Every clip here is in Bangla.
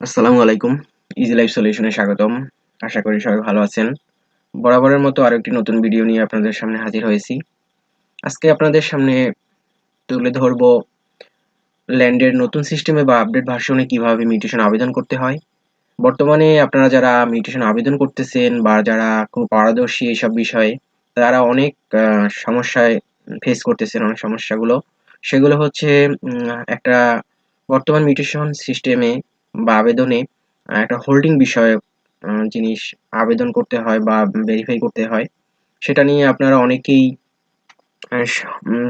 আসসালামু আলাইকুম। ইজি লাইফ সলিউশনে স্বাগতম। আশা করি সবাই ভালো আছেন। বরাবরের মতো আরো একটি নতুন ভিডিও নিয়ে আপনাদের সামনে হাজির হয়েছি। আজকে আপনাদের সামনে তুলে ধরব ল্যান্ডের নতুন সিস্টেমে বা আপডেট ভার্সনে কিভাবে মিউটেশন আবেদন করতে হয়। বর্তমানে আপনারা যারা মিউটেশন আবেদন করতেছেন বা যারা খুব পারদর্শী এসব বিষয়ে, তারা অনেক সমস্যায় ফেস করতেছেন অনেক সমস্যাগুলো। সেগুলো হচ্ছে একটা বর্তমান মিউটেশন সিস্টেমে বা আবেদনে একটা হোল্ডিং বিষয়ক জিনিস আবেদন করতে হয় বা ভেরিফাই করতে হয়। সেটা নিয়ে আপনারা অনেকেই আ স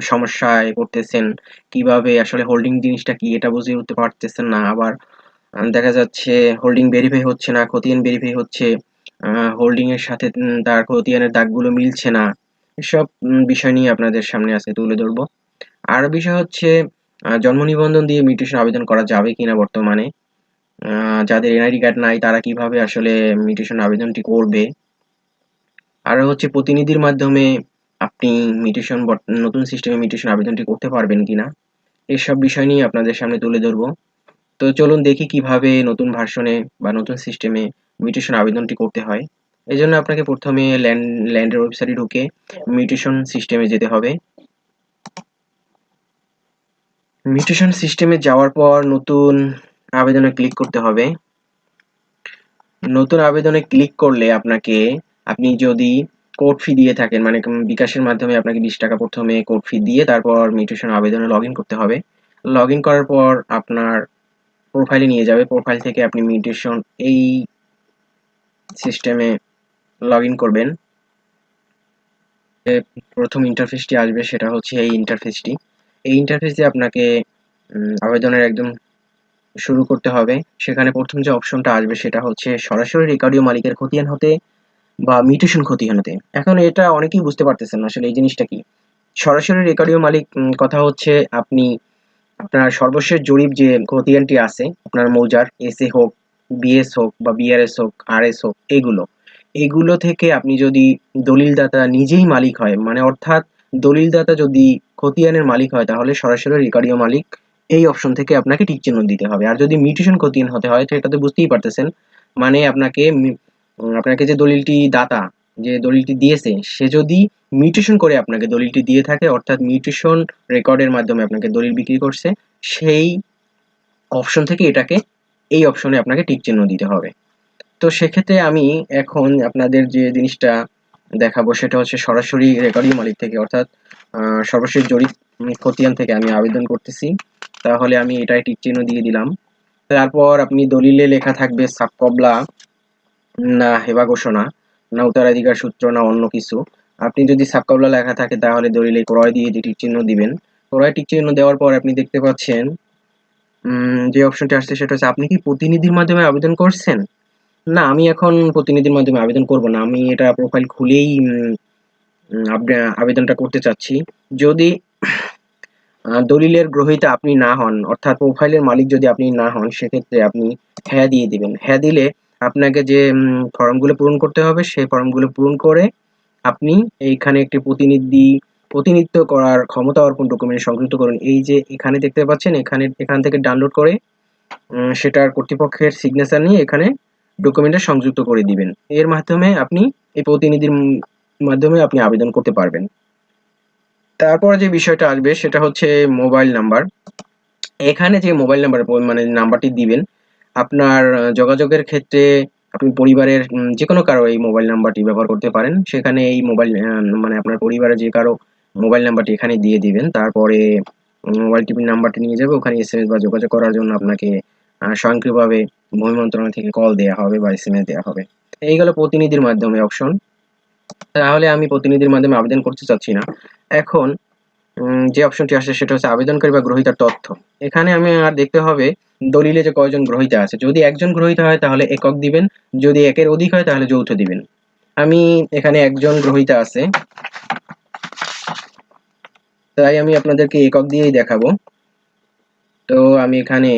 সমস্যায় পড়তেছেন। কিভাবে আসলে হোল্ডিং জিনিসটা কি এটা বুঝে উঠতে পারতেছেন না। আবার দেখা যাচ্ছে হোল্ডিং ভেরিফাই হচ্ছে না, খতিয়ান ভেরিফাই হচ্ছে। আ হোল্ডিং এর সাথে তার খতিয়ানের দাগগুলো মিলছে না। এসব বিষয় নিয়ে আপনাদের সামনে আজকে তুলে ধরব। আর বিষয় হচ্ছে জন্ম নিবন্ধন দিয়ে মিউটেশন আবেদন করা যাবে কিনা বর্তমানে। আ যাদের এনআইডি কার্ড নাই তারা কিভাবে আসলে মিউটেশন আবেদনটি করবে। আরো হচ্ছে প্রতিনিধির মাধ্যমে আপনি মিউটেশন নতুন সিস্টেমে মিউটেশন আবেদনটি করতে পারবেন কিনা। এসব বিষয় নিয়ে আপনাদের সামনে তুলে ধরব। তো চলুন দেখি কিভাবে নতুন ভার্সনে বা নতুন সিস্টেমে মিউটেশন আবেদনটি করতে হয়। এজন্য আপনাকে ১ম এ ল্যান্ডের ওয়েবসাইটে ঢুকে মিউটেশন সিস্টেমে যেতে হবে। মিউটেশন সিস্টেমে যাওয়ার পর নতুন আবেদনে ক্লিক করতে হবে। নতুন আবেদনে ক্লিক করলে আপনি যদি কোড ফি দিয়ে থাকেন মানে বিকাশের মাধ্যমে আপনাকে ৳২০ ১ম এ কোড ফি দিয়ে তারপর মিউটেশন আবেদনে লগইন করতে হবে। লগইন করার পর আপনার প্রোফাইলে নিয়ে যাবে। প্রোফাইল থেকে আপনি মিউটেশন এই সিস্টেমে লগইন করবেন। ১ম ইন্টারফেসটি আসবে সেটা হচ্ছে এই ইন্টারফেসটি। এই ইন্টারফেস দিয়ে আপনাকে আবেদনের একদম শুরু করতে হবে। সেখানে ১ম যে অপশনটা আসবে সেটা হচ্ছে সরাসরি রেকর্ডীয় মালিকের খতিয়ান হতে বা মিউটেশন খতিয়ান হতে। এখন এটা অনেকেই বুঝতে পারতেছেন না আসলে এই জিনিসটা কি? সরাসরি রেকর্ডীয় মালিক কথা হচ্ছে আপনি আপনার সর্বশেষ জরিপ যে খতিয়ানটি আছে আপনার মৌজার এসএ হোক, বিএস হোক বা বিআরএস হোক, আরএস হোক এগুলো থেকে আপনি যদি দলিলদাতা নিজেই মালিক হয় মানে অর্থাৎ দলিলদাতা যদি খতিয়ানের মালিক হয় তাহলে সরাসরি রেকর্ডীয় মালিক এই অপশন থেকে আপনাকে টিক চিহ্ন দিতে হবে। আর যদি মিউটেশন খতিয়ান হতে হয় সেটা তো বুঝতেই পারতেছেন। মানে আপনাকে যে যে দলিলটি দিয়েছে সে যদি মিউটেশন করে আপনাকে দলিলটি দিয়ে থাকে অর্থাৎ মিউটেশন রেকর্ডের মাধ্যমে আপনাকে দলিল বিক্রি করছে সেই অপশন থেকে এই অপশনে আপনাকে টিক চিহ্ন দিতে হবে। তো সেক্ষেত্রে আমি এখন আপনাদের যে জিনিসটা দেখাবো সেটা হচ্ছে সরাসরি রেকর্ডিং মালিক থেকে অর্থাৎ সর্বশেষ জরিপ খতিয়ান থেকে আমি আবেদন করতেছি। তাহলে আমি এটায় টিক চিহ্ন দিয়ে দিলাম। তারপর আপনি দলিলে লেখা থাকবে সাবকবলা না হেবা ঘোষণা, না উত্তরাধিকার সূত্র না অন্য কিছু। আপনি যদি সাবকবলা লেখা থাকে তাহলে দলিলে ক্রয় দিয়ে টিক চিহ্ন দিবেন। ক্রয় টিক চিহ্ন দেওয়ার পর আপনি দেখতে পাচ্ছেন যে অপশনটি আসছে সেটা হচ্ছে আপনি কি প্রতিনিধির মাধ্যমে আবেদন করছেন? না, আমি এখন প্রতিনিধির মাধ্যমে আবেদন করব না। আমি এটা প্রোফাইল খুলেই উম উম আবে আবেদনটা করতে চাচ্ছি। যদি দলিলের গ্রহীতা আপনি না হন, অর্থাৎ প্রোফাইলের মালিক যদি আপনি না হন, সেক্ষেত্রে আপনি হ্যাঁ দিয়ে দিবেন। হ্যাঁ দিলে আপনাকে যে ফর্মগুলো পূরণ করতে হবে, সেই ফর্মগুলো পূরণ করে আপনি এইখানে একটি প্রতিনিধিত্ব করার ক্ষমতা অর্পণ ডকুমেন্ট সংযুক্ত করুন। এই যে এখানে দেখতে পাচ্ছেন, এখান থেকে ডাউনলোড করে সেটার কর্তৃপক্ষের সিগনেচার নিয়ে এখানে ডকুমেন্টে সংযুক্ত করে দিবেন। এর মাধ্যমে আপনি এই প্রতিনিধির মাধ্যমে আপনি আবেদন করতে পারবেন। তারপরে যে বিষয়টা আসবে সেটা হচ্ছে মোবাইল নাম্বার। এখানে যে মোবাইল নাম্বার মানে নাম্বারটি দিবেন, আপনার যোগাযোগের ক্ষেত্রে আপনি পরিবারের যেকোনো কারো এই মোবাইল নাম্বারটি ব্যবহার করতে পারেন। সেখানে এই মোবাইল মানে আপনার পরিবারের যে কারো মোবাইল নাম্বারটি এখানে দিয়ে দিবেন। তারপরে মোবাইল টিপির নাম্বারটি নিয়ে যাবে। ওখানে এসএমএস বা যোগাযোগ করার জন্য আপনাকে স্বয়ংক্রিয়ভাবে ভূমি মন্ত্রণালয় থেকে কল দেয়া হবে বা এসএমএস দেয়া হবে। এই গেল প্রতিনিধির মাধ্যমে অপশন। তাহলে আমি প্রতিনিধির মাধ্যমে আবেদন করতে চাচ্ছি না। এখন যে অপশনটি আসে সেটা হচ্ছে আবেদনকারী বা গ্রহীতার তথ্য। এখানে আমি আর দেখতে হবে দলিলে যে কয়জন গ্রহীতা আছে। যদি একজন গ্রহীতা হয় তাহলে একক দিবেন, যদি একের অধিক হয় তাহলে যৌথ দিবেন। আমি এখানে একজন গ্রহীতা আছে, তাই আমি আপনাদেরকে একক দিয়েই দেখাবো। তো আমি এখানে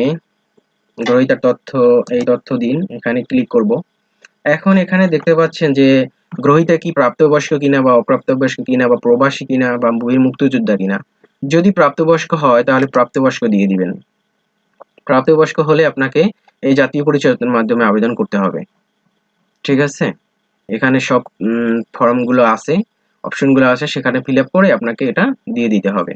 গ্রহীতার এই তথ্য দিন, এখানে ক্লিক করব। এখন এখানে দেখতে পাচ্ছেন যে গ্রহীতা কি প্রাপ্তবয়স্ক কিনা বা অপ্রাপ্তবয়স্ক কিনা বা প্রবাসী কিনা বা বীর মুক্তিযোদ্ধা কিনা। যদি প্রাপ্তবয়স্ক হয় তাহলে প্রাপ্তবয়স্ক দিয়ে দিবেন। প্রাপ্তবয়স্ক হলে আপনাকে এই জাতীয় পরিচয়পত্রের মাধ্যমে আবেদন করতে হবে। ঠিক আছে, এখানে সব ফর্মগুলো আছে, অপশনগুলো আছে, সেখানে ফিল আপ করে আপনাকে এটা দিয়ে দিতে হবে।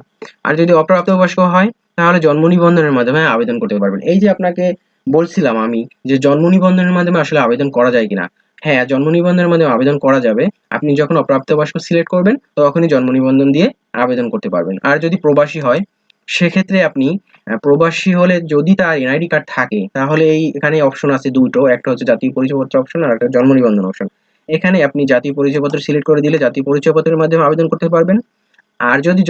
আর যদি অপ্রাপ্তবয়স্ক হয় তাহলে জন্ম নিবন্ধনের মাধ্যমে আবেদন করতে পারবেন। এই যে আপনাকে বলছিলাম আমি যে জন্ম নিবন্ধনের মাধ্যমে আসলে আবেদন করা যায় কিনা, হ্যাঁ জন্ম নিবন্ধনের মাধ্যমে আবেদন করা যাবে। আপনি যখন অপ্রাপ্তবয়স্ক সিলেক্ট করবেন তখনই জন্ম নিবন্ধন দিয়ে আবেদন করতে পারবেন। আর যদি প্রবাসী হয় সেক্ষেত্রে আপনি প্রবাসী হলে যদি তার এনআইডি কার্ড থাকে তাহলে এখানে অপশন আছে দুটো, একটা হচ্ছে জাতীয় পরিচয়পত্র অপশন আর একটা জন্ম নিবন্ধন অপশন। এখানে আপনি জাতীয় পরিচয়পত্র সিলেক্ট করে দিলে জাতীয় পরিচয়পত্রের মাধ্যমে আবেদন করতে পারবেন। আর যদি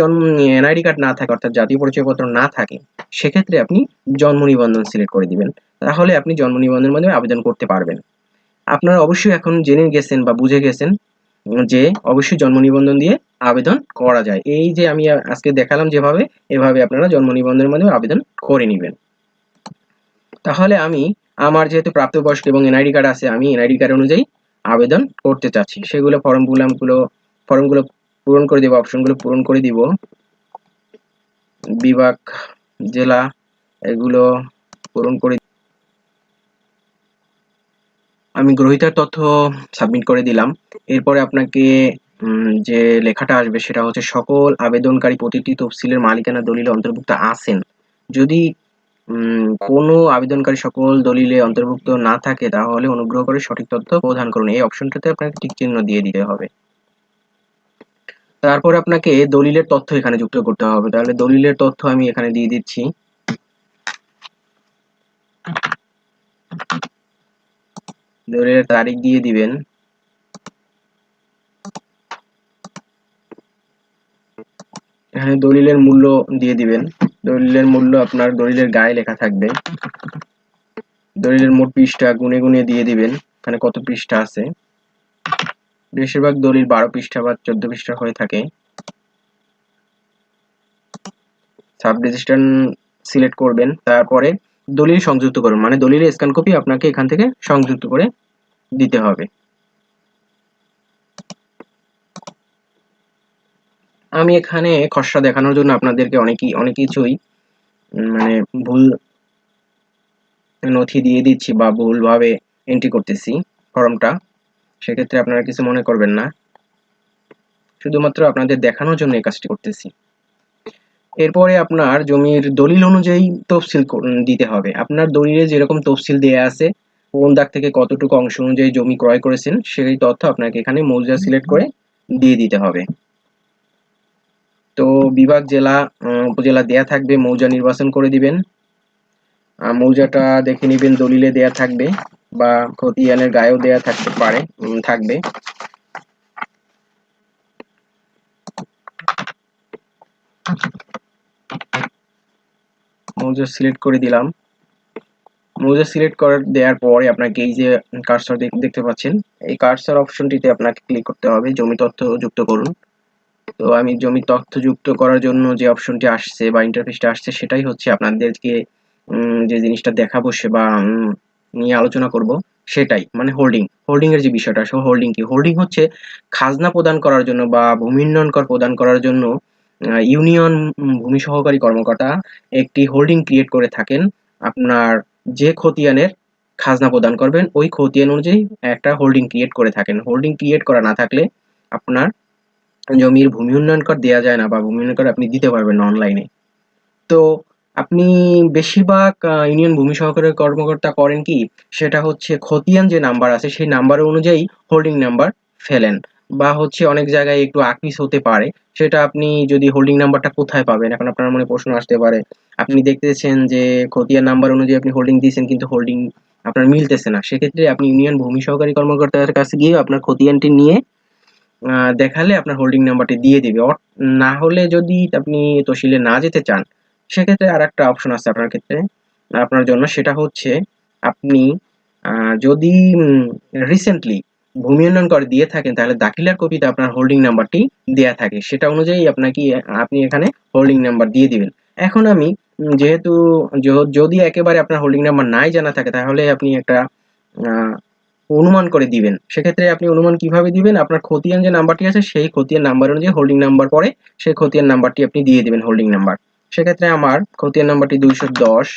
এনআইডি কার্ড না থাকে অর্থাৎ জাতীয় পরিচয়পত্র না থাকে সেক্ষেত্রে আপনি জন্ম নিবন্ধন সিলেক্ট করে দিবেন, তাহলে আপনি জন্ম নিবন্ধনের মাধ্যমে আবেদন করতে পারবেন। আপনারা অবশ্যই এখন জেনে গেছেন বা বুঝে গেছেন যে অবশ্যই জন্ম নিবন্ধন দিয়ে আবেদন করা যায়। এই যে আমি আজকে দেখালাম যেভাবে, এভাবে আপনারা জন্ম নিবন্ধনের মাধ্যমে আবেদন করে নেবেন। তাহলে আমি আমার যেহেতু প্রাপ্তবয়স্ক এবং এনআইডি কার্ড আছে, আমি এনআইডি কার্ড অনুযায়ী আবেদন করতে চাচ্ছি, সেগুলো ফর্মগুলো পূরণ করে দিব, অপশনগুলো পূরণ করে দিব, বিভাগ, জেলা, এগুলো পূরণ করে আমি গ্রহীতার তথ্য সাবমিট করে দিলাম। এরপরে আপনাকে যে লেখাটা আসবে সেটা হচ্ছে সকল আবেদনকারী প্রতিটি তফসিলের মালিকানা দলিলে অন্তর্ভুক্ত আছেন। যদি কোনো আবেদনকারী সকল দলিলে অন্তর্ভুক্ত না থাকে তাহলে অনুগ্রহ করে সঠিক তথ্য প্রদান করুন। এই অপশনটাতে আপনাকে টিক চিহ্ন দিয়ে দিতে হবে। তারপর আপনাকে দলিলের তথ্য এখানে যুক্ত করতে হবে। তাহলে দলিলের তথ্য আমি এখানে দিয়ে দিচ্ছি। দলিলের তারিখ দিয়ে দিবেন। এখানে দলিলের মূল্য দিয়ে দিবেন। দলিলের মূল্য আপনার দলিলের গায়ে লেখা থাকবে। দলিলের মোট পৃষ্ঠা গুনে গুনে দিয়ে দিবেন, এখানে কত পৃষ্ঠা আছে। বেশিরভাগ দলিল 12 পৃষ্ঠা বা 14 পৃষ্ঠা হয়ে থাকে। সাব রেজিস্ট্রার সিলেক্ট করবেন, তারপরে দলিল সংযুক্ত করুন, মানে দলিলের স্ক্যান কপি আপনাকে এখান থেকে সংযুক্ত করে দিতে হবে। আমি এখানে খসড়া দেখানোর জন্য আপনাদেরকে অনেক কিছুই মানে ভুল নথি দিয়ে দিচ্ছি বা ভুলভাবে এন্ট্রি করতেছি ফর্মটা, সেক্ষেত্রে আপনারা কিছু মনে করবেন না, শুধুমাত্র আপনাদের দেখানোর জন্য এই কাজটি করতেছি। এরপরে আপনার জমির দলিল অনুযায়ী তফসিল দিতে হবে। আপনার দলিলে যেরকম তফসিল দেয়া আছে, কোন দাগ থেকে কতটুকু অংশ অনুযায়ী জমি ক্রয় করেছেন সেই তথ্য আপনাকে এখানে মৌজা সিলেক্ট করে দিয়ে দিতে হবে। তো বিভাগ, জেলা, উপজেলা দেয়া থাকবে, মৌজা নির্বাচন করে দিবেন। মৌজাটা দেখে নিবেন দলিলে দেয়া থাকবে বা খতিয়ানের গায়েও দেয়া থাকতে পারে, থাকবে। মৌজা সিলেক্ট করে দিলাম। মৌজা সিলেক্ট করে দেওয়ার পরে আপনাকে এই যে কার্সর দেখতে পাচ্ছেন, এই কার্সর অপশনটিতে আপনাকে ক্লিক করতে হবে, জমি তথ্য যুক্ত করুন। তো আমি জমি তথ্য যুক্ত করার জন্য যে অপশনটি আসছে বা ইন্টারফেসটা আসছে সেটাই হচ্ছে আপনাদেরকে যে জিনিসটা দেখাবো সে বা নিয়ে আলোচনা করব সেটাই, মানে হোল্ডিং এর যে বিষয়টা, হোল্ডিং কি, হোল্ডিং হচ্ছে খাজনা প্রদান করার জন্য বা ভূমি উন্নয়ন কর প্রদান করার জন্য ইউনিয়ন ভূমি সহকারী কর্মকর্তা একটি হোল্ডিং ক্রিয়েট করে থাকেন। আপনার যে খতিয়ানের খাজনা প্রদান করবেন ওই খতিয়ান অনুযায়ী একটা হোল্ডিং ক্রিয়েট করে থাকেন। হোল্ডিং ক্রিয়েট করা না থাকলে আপনার জমির ভূমি উন্নয়ন কর দেওয়া যায় না বা ভূমি উন্নয়ন কর আপনি দিতে পারবেন না অনলাইনে। তো আপনি বেশিরভাগ ইউনিয়ন ভূমি সহকারী কর্মকর্তা করেন কি, সেটা হচ্ছে খতিয়ান যে নাম্বার আছে সেই নাম্বার অনুযায়ী হোল্ডিং নাম্বার ফেলেন, বা হচ্ছে অনেক জায়গায় একটু আকিস হতে পারে, সেটা আপনি যদি হোল্ডিং নাম্বারটা কোথায় পাবেন, এখন আপনার মনে প্রশ্ন আসতে পারে। আপনি দেখতেছেন যে খতিয়ান নাম্বার অনুযায়ী আপনি হোল্ডিং দিয়েছেন কিন্তু হোল্ডিং আপনার মিলতেছে না, সেক্ষেত্রে আপনি ইউনিয়ন ভূমি সহকারী কর্মকর্তার কাছে গিয়ে আপনার খতিয়ানটি নিয়ে দেখালে আপনার হোল্ডিং নাম্বারটি দিয়ে দিবে। না হলে যদি আপনি তহসিলে না যেতে চান সেক্ষেত্রে আর একটা অপশন আছে আপনার ক্ষেত্রে, আপনার জন্য, সেটা হচ্ছে আপনি যদি রিসেন্টলি ভূমি উন্নয়ন কর দিয়ে থাকেন তাহলে দাখিলার কপিতে আপনার হোল্ডিং নাম্বারটি দেয়া থাকে, সেটা অনুযায়ী আপনি এখানে হোল্ডিং নাম্বার দিয়ে দিবেন। এখন আমি যেহেতু যদি একেবারে আপনার হোল্ডিং নাম্বার নাই জানা থাকে তাহলে আপনি একটা অনুমান করে দিবেন। সেক্ষেত্রে আপনি অনুমান কিভাবে দিবেন, আপনার খতিয়ান যে নাম্বারটি আছে সেই খতিয়ান নাম্বার অনুযায়ী হোল্ডিং নাম্বার পরে সেই খতিয়ান নাম্বারটি আপনি দিয়ে দিবেন হোল্ডিং নাম্বার। সেক্ষেত্রে আমার খতিয়ান নাম্বারটি 210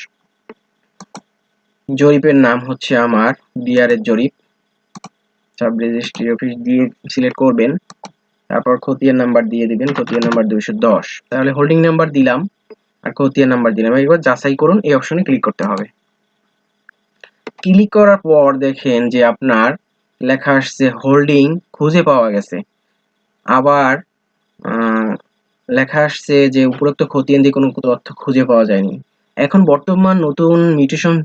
জরিপের নাম হচ্ছে আমার বিআরের জরিপ, সাব রেজিস্ট্রি অফিস দিয়ে সিলেক্ট করবেন, তারপর খতিয়ান নাম্বার দিয়ে দিবেন, খতিয়ান নাম্বার 210, তাহলে হোল্ডিং নাম্বার দিলাম আর খতিয়ান নাম্বার দিলাম। এবার যাচাই করুন, এই অপশনে ক্লিক করতে হবে। ক্লিক করার পর দেখেন যে আপনার লেখা আসছে হোল্ডিং খুঁজে পাওয়া গেছে। আবার লেখা আসছে যে উপরোক্ত খতিয়ান দিয়ে কোনো তথ্য খুঁজে পাওয়া যায়নি। এখন বর্তমান নতুন মিউটেশন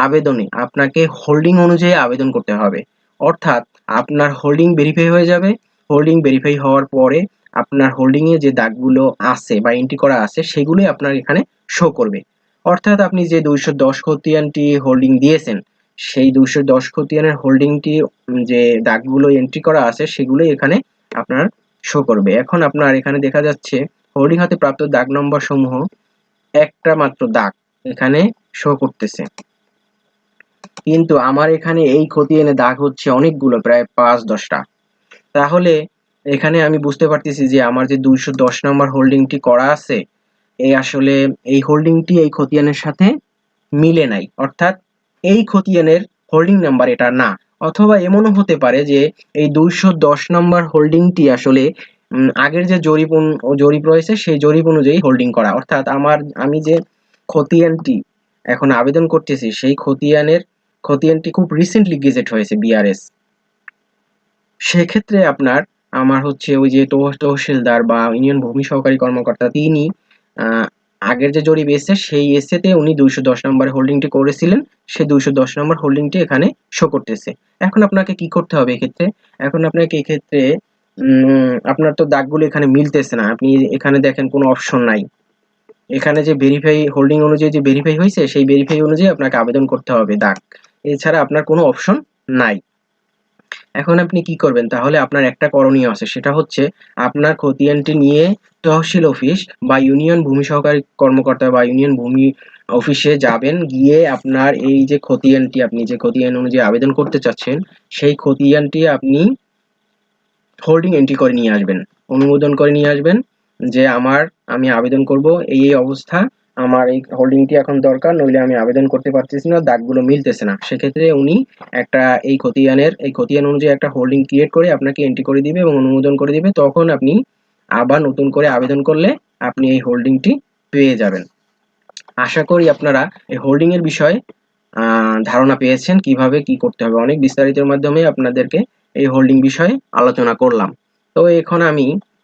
আবেদনে আপনাকে হোল্ডিং অনুযায়ী আবেদন করতে হবে, অর্থাৎ আপনার হোল্ডিং ভেরিফাই হয়ে যাবে। হোল্ডিং ভেরিফাই হওয়ার পরে আপনার হোল্ডিং এ যে দাগগুলো আছে বা এন্ট্রি করা আছে সেগুলোই আপনার এখানে শো করবে। অর্থাৎ আপনি যে 210 খতিয়ানটি হোল্ডিং দিয়েছেন সেই 210 খতিয়ানের হোল্ডিংটি যে দাগগুলো এন্ট্রি করা আছে সেগুলোই এখানে আপনার শো করবে। এখন আপনার এখানে দেখা যাচ্ছে হোল্ডিং হাতে প্রাপ্ত দাগ নম্বর সমূহ একটা মাত্র দাগ এখানে শো করতেছে, কিন্তু আমার এখানে এই খতিয়ানে দাগ হচ্ছে অনেকগুলো, প্রায় 5-10টা। তাহলে এখানে আমি বুঝতে পারতেছি যে আমার যে 210 নম্বর হোল্ডিংটি করা আছে এই আসলে এই হোল্ডিংটি এই খতিয়ানের সাথে মিলে নাই, অর্থাৎ এই খতিয়ানের হোল্ডিং নাম্বার এটা না। অথবা এমনও হতে পারে যে এই 210 নম্বর হোল্ডিংটি আসলে আগের যে জরিপ রয়েছে সেই জরিপ অনুযায়ী হোল্ডিং করা, অর্থাৎ আমি যে খতিয়ানটি এখন আবেদন করতেছি সেই খতিয়ানটি খুব রিসেন্টলি গেজেট হয়েছে বিআরএস। সেক্ষেত্রে আমার হচ্ছে ওই যে তহসিলদার বা ইউনিয়ন ভূমি সহকারী কর্মকর্তা তিনি আগের যে জরিপ এসে সেই এসেতে উনি 210 নম্বর হোল্ডিংটি করেছিলেন, সেই 210 নম্বর হোল্ডিংটি এখানে শো করতেছে। এখন আপনাকে কি করতে হবে এক্ষেত্রে? এখন আপনাকে এক্ষেত্রে আপনার তো দাগগুলো এখানে মিলতেছে না, আপনি এখানে দেখেন কোনো অপশন নাই। এখানে যে ভেরিফাই হোল্ডিং অনুযায়ী যে ভেরিফাই হয়েছে সেই ভেরিফাই অনুযায়ী আপনাকে আবেদন করতে হবে দাগ, এছাড়া আপনার কোনো অপশন নাই। এখন আপনি কি করবেন? তাহলে আপনার একটা করণীয় আছে, সেটা হচ্ছে আপনার খতিয়ানটি নিয়ে তহসিল অফিস বা ইউনিয়ন ভূমি সহকারী কর্মকর্তা বা ইউনিয়ন ভূমি অফিসে যাবেন, গিয়ে আপনার এই যে খতিয়ানটি আপনি যে খতিয়ান অনুযায়ী আবেদন করতে চাচ্ছেন সেই খতিয়ানটি আপনি হোল্ডিং এন্ট্রি করে নিয়ে আসবেন, অনুমোদন করে নিয়ে আসবেন যে আমি আবেদন করব, এই অবস্থা, আমার এই হোল্ডিংটি এখন দরকার, নইলে আমি আবেদন করতে পারতেছি না, দাগগুলো মিলতেছে না। সেক্ষেত্রে উনি এই খতিয়ান অনুযায়ী একটা হোল্ডিং ক্রিয়েট করে আপনাকে এন্ট্রি করে দিবে এবং অনুমোদন করে দিবে। তখন আপনি আবার নতুন করে আবেদন করলে আপনি এই হোল্ডিংটি পেয়ে যাবেন। আশা করি আপনারা এই হোল্ডিং এর বিষয়ে ধারণা পেয়েছেন কিভাবে কি করতে হবে। অনেক বিস্তারিতের মাধ্যমে আপনাদেরকে এই হোল্ডিং বিষয়ে আলোচনা করলাম। তো এখন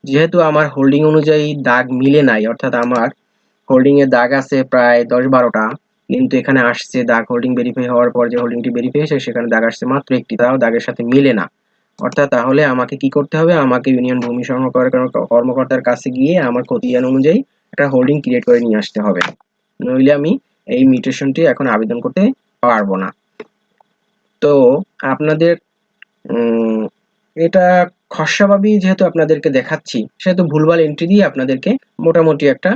যেহেতু আমার হোল্ডিং অনুযায়ী দাগ মিলে নাই, অর্থাৎ আমার হোল্ডিং এর দাগ আছে প্রায় 10-12টা, কিন্তু এখানে আসছে দাগ হোল্ডিং ভেরিফাই হওয়ার পর যে হোল্ডিংটি ভেরিফাই হয়েছে সেখানে দাগ আসছে মাত্র একটি, তাও দাগের সাথে মিলে না। অর্থাৎ তাহলে আমাকে কি করতে হবে? আমাকে ইউনিয়ন ভূমি কর্মকর্তার কাছে গিয়ে আমার খতিয়ান অনুযায়ী একটা হোল্ডিং ক্রিয়েট করে নিয়ে আসতে হবে, নইলে আমি এই মিউটেশনটি এখন আবেদন করতে পারবো না। তো আপনাদের এটা খসড়াভাবে যেহেতু আপনাদেরকে দেখাচ্ছি সেহেতু ভুলভাল এন্ট্রি দিয়ে আপনাদেরকে মোটামুটি একটা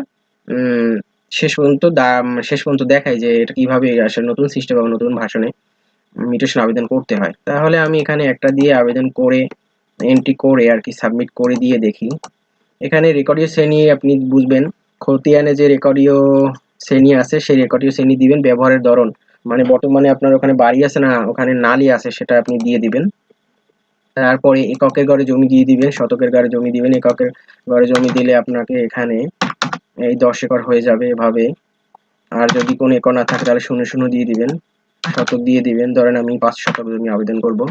শেষ পর্যন্ত দেখাই যে এটা কিভাবে আসলে নতুন সিস্টেম বা নতুন ভাষণে মিউটেশন আবেদন করতে হয়। তাহলে আমি এখানে একটা দিয়ে আবেদন করে এন্ট্রি করে আর কি সাবমিট করে দিয়ে দেখি। এখানে রেকর্ডীয় শ্রেণী আপনি বুঝবেন, খতিয়ানে যে রেকর্ডীয় শ্রেণী আছে সেই রেকর্ডীয় শ্রেণী দিবেন। ব্যবহারের ধরন মানে বর্তমানে আপনার ওখানে বাড়ি আছে না ওখানে নালি আছে সেটা আপনি দিয়ে দিবেন। তারপরে এককের গড়ে জমি দিয়ে দিবেন, শতকের গড়ে জমি দিবেন। এককের গড়ে জমি দিলে আপনাকে এখানে এই 10 একর হয়ে যাবে এভাবে। আর যদি কোনো একর না থাকে তাহলে 0 দিয়ে দিবেন, শতক দিয়ে দিবেন। ধরেন আমি 5 শতক জমি আবেদন করব,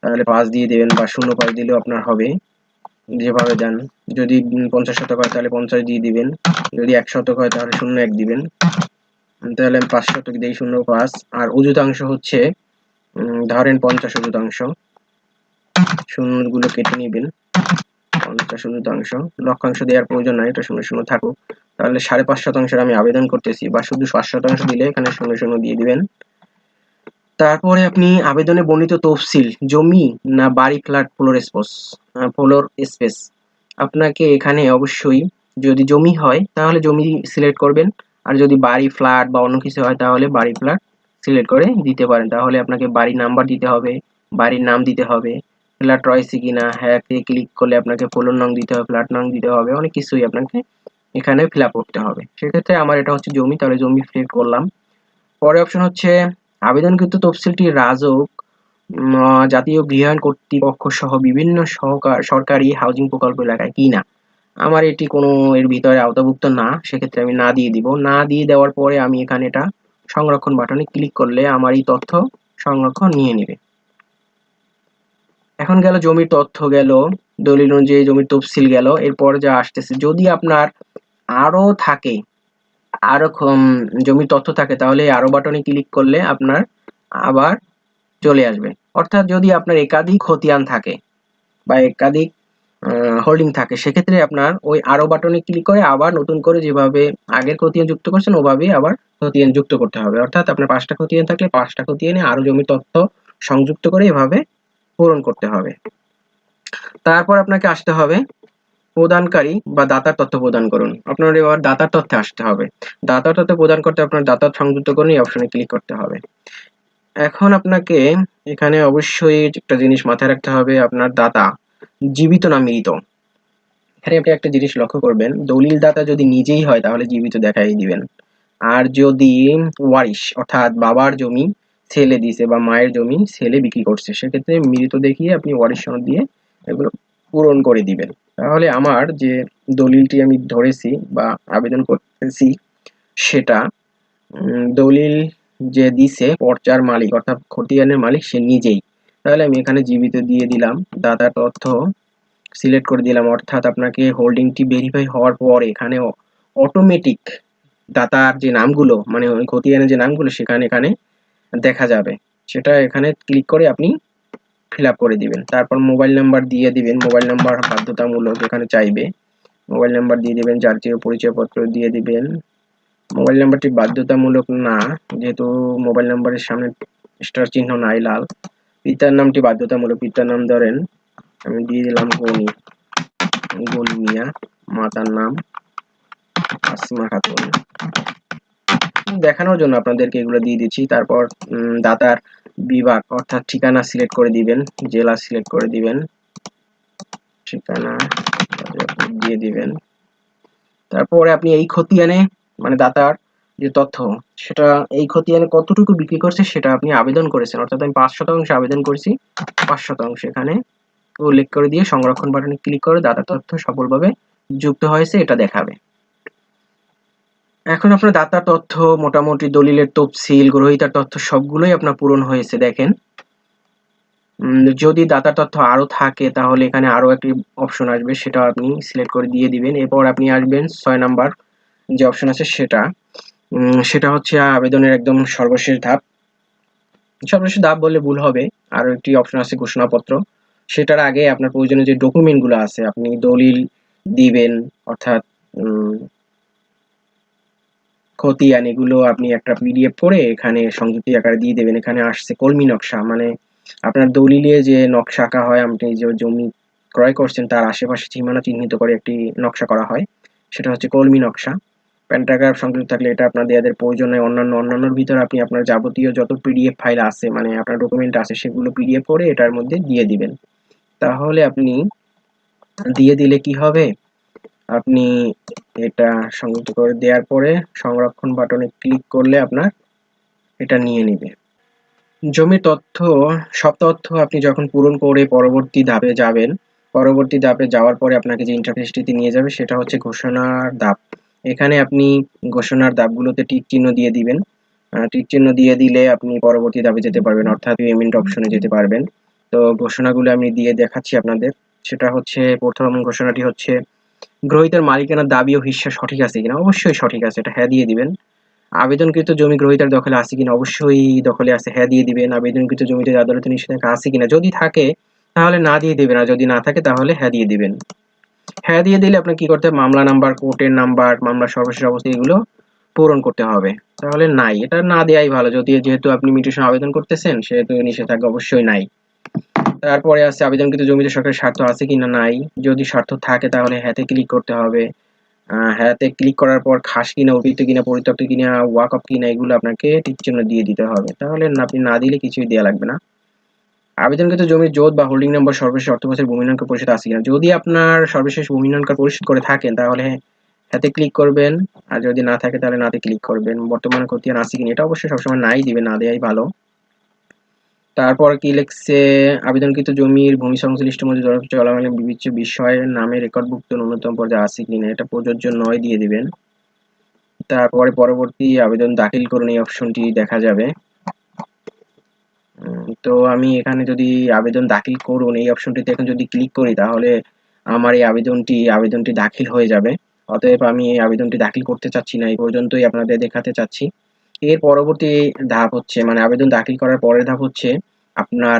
তাহলে 5 দিয়ে দিবেন বা 0.5 দিলেও আপনার হবে, যেভাবে দেন। যদি 50 শতক হয় তাহলে 50 দিয়ে দিবেন, যদি 1 শতক হয় তাহলে 0.1 দিবেন। তাহলে আমি 5 শতক দিই 0.5। আর অযুতাংশ হচ্ছে ধরেন 50 অযুতাংশ, শূন্যগুলো কেটে নিবেন। 50 অযুতাংশ, লক্ষাংশ দেওয়ার প্রয়োজন নাই, এটা 0 থাকুক। তাহলে 5.5 শতাংশের আমি আবেদন করতেছি, বা শুধু 5 শতাংশ দিলে এখানে 0 দিয়ে দিবেন। তারপরে আপনি আবেদনে বর্ণিত তফসিল জমি না বাড়ি, ফ্ল্যাট, ফ্লোর স্পেস, আপনাকে এখানে অবশ্যই যদি জমি হয় তাহলে জমি সিলেক্ট করবেন, আর যদি বাড়ি, ফ্ল্যাট বা অন্য কিছু হয় তাহলে বাড়ি, ফ্ল্যাট সিলেক্ট করে দিতে পারেন। তাহলে আপনাকে বাড়ির নাম্বার দিতে হবে, বাড়ির নাম দিতে হবে, ফ্ল্যাট রয়েছে কিনা হ্যাঁ ক্লিক করলে আপনাকে ফ্লোর নং দিতে হবে, ফ্ল্যাট নং দিতে হবে, অনেক কিছুই আপনাকে এখানে ফিল আপ করতে হবে। সেক্ষেত্রে আমার এটা হচ্ছে জমি, তাহলে জমি সিলেক্ট করলাম। পরে অপশন হচ্ছে আবেদনকৃত তফসিলটি রাজউক জাতীয় গৃহায়ণ কর্তৃপক্ষ সহ বিভিন্ন সরকারি হাউজিং প্রকল্প এলাকায় কিনা। আমার এটি কোনো এর ভিতরে আওতাভুক্ত না, সেক্ষেত্রে আমি না দিয়ে দিব। না দিয়ে দেওয়ার পরে আমি এখানে এটা সংরক্ষণ বাটনে ক্লিক করলে আমার এই তথ্য সংরক্ষণ নিয়ে নেবে। এখন গেল জমির তথ্য গেল, দলিল অনুযায়ী জমির তফসিল গেল। এরপর যা আসতেছে, যদি আপনার আরো থাকে, আরো জমির তথ্য থাকে, তাহলে আরো বাটনে ক্লিক করলে আপনার আবার চলে আসবে। অর্থাৎ যদি আপনার একাধিক খতিয়ান থাকে বা একাধিক হোল্ডিং থাকে, সেক্ষেত্রে আপনার ওই আরো বাটনে ক্লিক করে আবার নতুন করে যেভাবে আগের খতিয়ান যুক্ত করছেন ওভাবেই আবার খতিয়ান যুক্ত করতে হবে। অর্থাৎ আপনার 5টা খতিয়ান থাকলে 5টা খতিয়ানে আরো জমির তথ্য সংযুক্ত করে এভাবে পূরণ করতে হবে। তারপর আপনাকে আসতে হবে প্রদানকারী বা দাতার তথ্য প্রদান করুন। আপনার এবার দাতার তথ্যে আসতে হবে। দাতার তথ্য প্রদান করতে আপনার দাতার সংযুক্ত করুন, এই অপশনে ক্লিক করতে হবে। এখন আপনাকে এখানে অবশ্যই একটা জিনিস মাথায় রাখতে হবে, আপনার দাতা জীবিত না মৃত। এখানে আপনি একটা জিনিস লক্ষ্য করবেন, দলিল দাতা যদি নিজেই হয় তাহলে জীবিত দেখাই দিবেন। আর যদি ওয়ারিশ অর্থাৎ বাবার জমি ছেলে দিছে বা মায়ের জমি ছেলে বিক্রি করছে, সেক্ষেত্রে মৃত দেখিয়ে আপনি ওয়ারিশ সনদ দিয়ে এগুলো পূরণ করে দিবেন। তাহলে আমার যে দলিলটি আমি ধরেছি বা আবেদন করতেছি সেটা দলিল যে দিছে পর্চার মালিক অর্থাৎ খতিয়ানের মালিক সে নিজেই। তাহলে আমি এখানে জীবিত দিয়ে দিলাম, দাতার তথ্য সিলেক্ট করে দিলাম। অর্থাৎ আপনাকে হোল্ডিংটি ভেরিফাই হওয়ার পর এখানে অটোমেটিক দাতার যে নামগুলো মানে ওই খতিয়ানের যে নামগুলো সেখানে এখানে দেখা যাবে, সেটা এখানে ক্লিক করে আপনি ফিল আপ করে দিবেন। তারপর মোবাইল নাম্বার দিয়ে দিবেন, মোবাইল নাম্বার বাধ্যতামূলক এখানে চাইবে, মোবাইল নাম্বার দিয়ে দিবেন, জাতীয় পরিচয়পত্র দিয়ে দিবেন। মোবাইল নাম্বারটি বাধ্যতামূলক না, যেহেতু মোবাইল নাম্বারের সামনে স্টার চিহ্ন নাই লাল। পিতার নামটি বাধ্যতামূলক, পিতার নাম ধরেন আমি দিয়ে দিলাম গনি মিয়া, মাতার নাম আসমা খাতুন, দেখানোর জন্য আপনাদেরকে এগুলো দিয়ে দিচ্ছি। তারপর দাতার বিভাগ অর্থাৎ ঠিকানা সিলেক্ট করে দিবেন, জেলা সিলেক্ট করে দিবেন, ঠিকানা দিয়ে দিবেন। তারপরে আপনি এই খতিয়ানে মানে দাতার যে তথ্য সেটা এই খতিয়ানে কতটুকু বিক্রি করছে সেটা আপনি আবেদন করেছেন, অর্থাৎ আমি 5% আবেদন করেছি, 5% এখানে উল্লেখ করে দিয়ে সংরক্ষণ বাটনে ক্লিক করে দাতার তথ্য সফলভাবে যুক্ত হয়েছে এটা দেখাবে। এখন আপনার দাতার তথ্য মোটামুটি দলিলের তফসিল গ্রহীতার তথ্য সবগুলোই আপনার পূরণ হয়েছে দেখেন। যদি দাতার তথ্য আরো থাকে তাহলে এখানে আরো একটি অপশন আসবে, সেটা আপনি সিলেক্ট করে দিয়ে দিবেন। এরপর আপনি আসবেন 6 নাম্বার যে অপশন আছে সেটা হচ্ছে আবেদনের একদম সর্বশেষ ধাপ। সর্বশেষ ধাপ বললে ভুল হবে, আরো একটি অপশন আছে ঘোষণাপত্র। সেটার আগে আপনার প্রয়োজনীয় যে ডকুমেন্টগুলো আছে আপনি দলিল দিবেন, অর্থাৎ খতিয়ান এগুলো আপনি একটা পিডিএফ করে এখানে সংযুক্তি আকারে দিয়ে দেবেন। এখানে আসছে কলমি নকশা, মানে আপনার দলিলে যে নকশা আঁকা হয়, আপনি যে জমি ক্রয় করছেন তার আশেপাশে সীমানা চিহ্নিত করে একটি নকশা করা হয়, সেটা হচ্ছে কলমি নকশা। প্যান্টাগ্রাফ সংযুক্ত থাকলে এটা আপনাদের প্রয়োজন হয়। অন্যান্যর ভিতরে আপনি আপনার যাবতীয় যত পিডিএফ ফাইল আছে মানে আপনার ডকুমেন্ট আছে সেগুলো পিডিএফ করে এটার মধ্যে দিয়ে দিবেন। তাহলে আপনি দিয়ে দিলে কি হবে, আপনি এটা সংযুক্ত করে দেওয়ার পরে সংরক্ষণ বাটনে ক্লিক করলে আপনার এটা নিয়ে নেবে। জমির তথ্য সব তথ্য আপনি যখন পূরণ করে পরবর্তী ধাপে যাবেন, পরবর্তী ধাপে যাওয়ার পরে আপনাকে যে ইন্টারফেসটিতে নিয়ে যাবে সেটা হচ্ছে ঘোষণার ধাপ। এখানে আপনি ঘোষণার ধাপগুলোতে টিক চিহ্ন দিয়ে দিবেন। টিক চিহ্ন দিয়ে দিলে আপনি পরবর্তী ধাপে যেতে পারবেন, অর্থাৎ পেমেন্ট অপশনে যেতে পারবেন। তো ঘোষণাগুলো আমি দিয়ে দেখাচ্ছি আপনাদের। সেটা হচ্ছে প্রথম ঘোষণাটি হচ্ছে গ্রহীতার মালিকানার দাবি ও হিস্সা সঠিক আছে কিনা। অবশ্যই সঠিক আছে, এটা হ্যাঁ দিয়ে দিবেন। আবেদনকৃত জমি গ্রহীতার দখলে আছে কিনা, অবশ্যই দখলে আছে, হ্যাঁ দিয়ে দিবেন। আবেদনকৃত জমিতে আদালতে নিষেধাজ্ঞা আছে কিনা, যদি থাকে তাহলে না দিয়ে দিবেন, আর যদি না থাকে তাহলে হ্যাঁ দিয়ে দিবেন। হ্যাঁ দিয়ে দিলে আপনার কি করতে হবে, মামলা নাম্বার, কোর্টের নাম্বার, মামলার সর্বশেষ অবস্থা এগুলো পূরণ করতে হবে। তাহলে নাই, এটা না দেয়াই ভালো, যেহেতু আপনি মিউটেশন আবেদন করতেছেন সেহেতু নিষেধাজ্ঞা অবশ্যই নাই। তারপরে আছে আবেদনকৃত জমিতে সরকারের স্বার্থ আছে কিনা, নাই। যদি স্বার্থ থাকে তাহলে হ্যাঁতে ক্লিক করতে হবে। হ্যাঁতে ক্লিক করার পর খাস কিনা, অতিরিক্ত কিনা, পরিত্যক্ত কিনা, ওয়াক অফ কিনা এগুলো আপনাকে টিক চিহ্ন দিয়ে দিতে হবে। তাহলে আপনি না দিলে কিছুই দেওয়া লাগবে না। আবেদনকৃত জমির জোত বা হোল্ডিং নাম্বার সর্বশেষ অর্থবছরের ভূমি উন্নয়ন পরিষদ আছে কিনা, যদি আপনার সর্বশেষ ভূমি উন্নয়ন পরিশোধ করে থাকেন তাহলে হাতে ক্লিক করবেন, আর যদি না থাকে তাহলে নাতে ক্লিক করবেন। বর্তমানে খতিয়ান আছে কিনা এটা অবশ্যই সবসময় নাই দিবেন, না দেওয়াই ভালো। তারপর কি লিখছে, আবেদনকৃত জমির ভূমি সংশ্লিষ্ট মধ্যে চলাকালীন বিবেচ্য বিষয়ের নামে রেকর্ডভুক্ত ন্যূনতম পর্যায়ে আছে কিনা এটা প্রযোজ্য নয় দিয়ে দিবেন। তারপরে পরবর্তী আবেদন দাখিল করুন এই অপশনটি দেখা যাবে। তো আমি এখানে যদি আবেদন দাখিল করুন এই অপশনটিতে এখন যদি ক্লিক করি তাহলে আমার এই আবেদনটি দাখিল হয়ে যাবে। অতএব আমি এই আবেদনটি দাখিল করতে চাচ্ছি না, এই পর্যন্তই আপনাদের দেখাতে চাচ্ছি। এর পরবর্তী ধাপ হচ্ছে, মানে আবেদন দাখিল করার পরের ধাপ হচ্ছে আপনার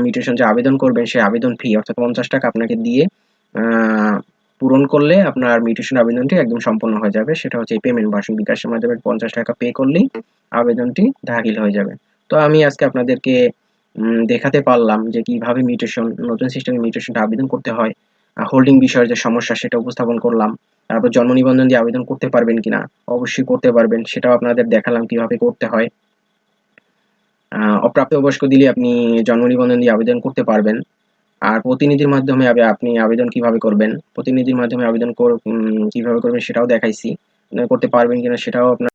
মিউটেশন যে আবেদন করবেন সেই আবেদন ফি অর্থাৎ 50 টাকা আপনাকে দিয়ে পূরণ করলে আপনার মিউটেশন আবেদনটি একদম সম্পন্ন হয়ে যাবে। সেটা হচ্ছে এই পেমেন্ট ভার্সন বিকাশের মাধ্যমে 50 টাকা পে করলেই আবেদনটি দাখিল হয়ে যাবে। তো আমি আজকে আপনাদেরকে দেখাতে পারলাম যে কিভাবে নতুন সিস্টেমে মিউটেশনটা আবেদন করতে হয়। হোল্ডিং বিষয়ের যে সমস্যা সেটা উপস্থাপন করলাম। তারপর জন্ম নিবন্ধন দিয়ে আবেদন করতে পারবেন কিনা, অবশ্যই করতে পারবেন, সেটাও আপনাদের দেখালাম কিভাবে করতে হয়। অপ্রাপ্তবয়স্ক দিলে আপনি জন্ম নিবন্ধন দিয়ে আবেদন করতে পারবেন। আর প্রতিনিধির মাধ্যমে আপনি আবেদন কিভাবে করবেন, প্রতিনিধির মাধ্যমে আবেদন কিভাবে করবেন সেটাও দেখাইছি। করতে পারবেন কিনা সেটাও আপনার